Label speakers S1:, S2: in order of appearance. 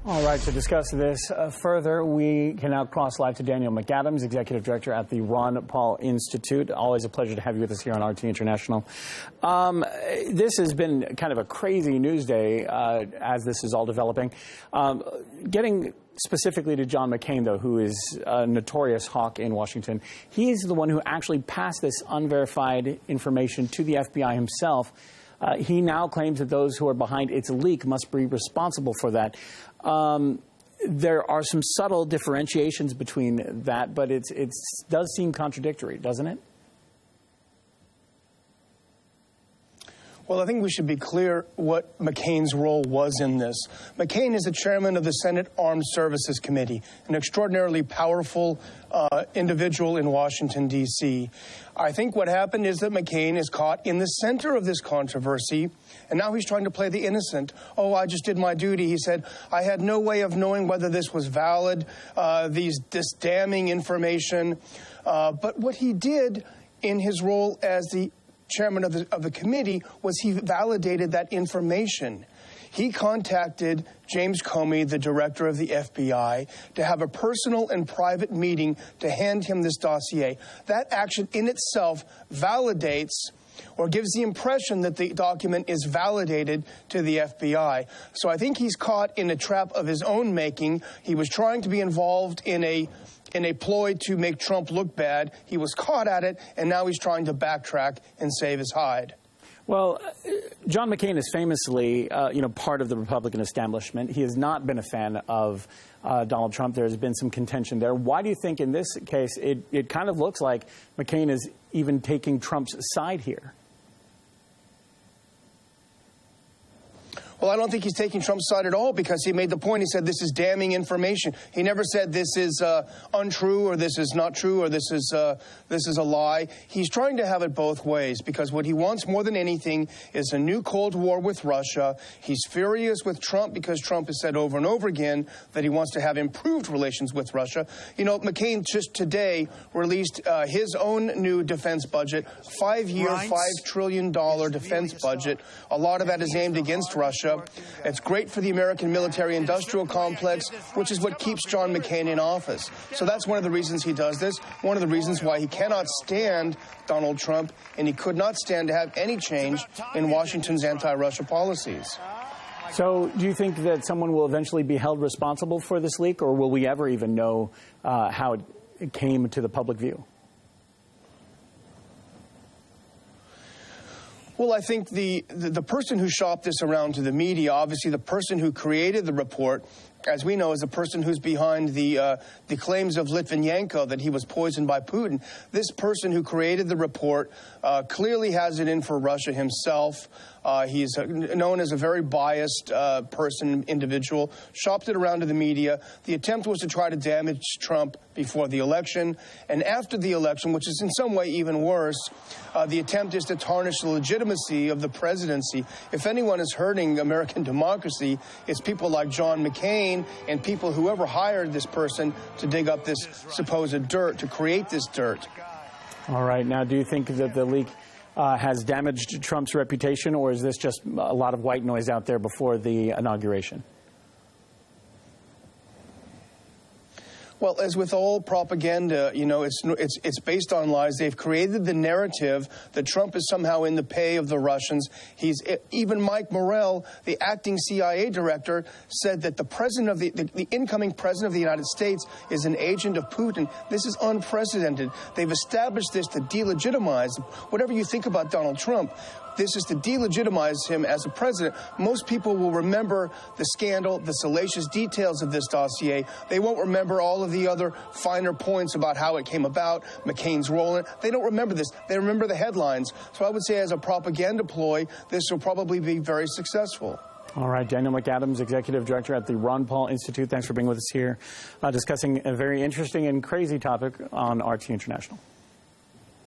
S1: All right, to discuss this further, we can now cross live to Daniel McAdams, Executive Director at the Ron Paul Institute. Always a pleasure to have you with us here on RT International. This has been kind of a crazy news day as this is all developing. Getting specifically to John McCain, though, who is a notorious hawk in Washington, he's the one who actually passed this unverified information to the FBI himself. He now claims that those who are behind its leak must be responsible for that. There are some subtle differentiations between that, but it does seem contradictory, doesn't it?
S2: Well, I think we should be clear what McCain's role was in this. McCain is the chairman of the Senate Armed Services Committee, an extraordinarily powerful individual in Washington, D.C. I think what happened is that McCain is caught in the center of this controversy, and now he's trying to play the innocent. Oh, I just did my duty. He said, I had no way of knowing whether this was valid, this damning information. But what he did in his role as the chairman of the committee was he validated that information. He contacted James Comey, the director of the FBI, to have a personal and private meeting to hand him this dossier. That action in itself validates or gives the impression that the document is validated to the FBI. So I think he's caught in a trap of his own making. He was trying to be involved in a ploy to make Trump look bad. He was caught at it, and now he's trying to backtrack and save his hide.
S1: Well, John McCain is famously, part of the Republican establishment. He has not been a fan of Donald Trump. There has been some contention there. Why do you think in this case it kind of looks like McCain is even taking Trump's side here?
S2: Well, I don't think he's taking Trump's side at all, because he made the point. He said this is damning information. He never said this is untrue, or this is not true, or this is a lie. He's trying to have it both ways, because what he wants more than anything is a new Cold War with Russia. He's furious with Trump because Trump has said over and over again that he wants to have improved relations with Russia. You know, McCain just today released his own new defense budget, 5-year, $5 trillion defense budget. A lot of that is aimed against Russia. It's great for the American military-industrial complex, which is what keeps John McCain in office. So that's one of the reasons he does this, one of the reasons why he cannot stand Donald Trump, and he could not stand to have any change in Washington's anti-Russia policies.
S1: So do you think that someone will eventually be held responsible for this leak, or will we ever even know how it came to the public view?
S2: Well, I think the person who shopped this around to the media, obviously the person who created the report, as we know, is the person who's behind the claims of Litvinenko that he was poisoned by Putin. This person who created the report clearly has it in for Russia himself. He's known as a very biased individual, shopped it around to the media. The attempt was to try to damage Trump before the election. And after the election, which is in some way even worse, the attempt is to tarnish the legitimacy of the presidency. If anyone is hurting American democracy, it's people like John McCain and people, whoever hired this person to dig up this supposed dirt, to create this dirt.
S1: All right. Now, do you think that the leak has damaged Trump's reputation, or is this just a lot of white noise out there before the inauguration?
S2: Well, as with all propaganda, you know, it's based on lies. They've created the narrative that Trump is somehow in the pay of the Russians. Even Mike Morell, the acting CIA director, said that the incoming president of the United States is an agent of Putin. This is unprecedented. They've established this to delegitimize whatever you think about Donald Trump. This is to delegitimize him as a president. Most people will remember the scandal, the salacious details of this dossier. They won't remember all of the other finer points about how it came about, McCain's role in it. They don't remember this. They remember the headlines. So I would say as a propaganda ploy, this will probably be very successful.
S1: All right, Daniel McAdams, Executive Director at the Ron Paul Institute. Thanks for being with us here, discussing a very interesting and crazy topic on RT International.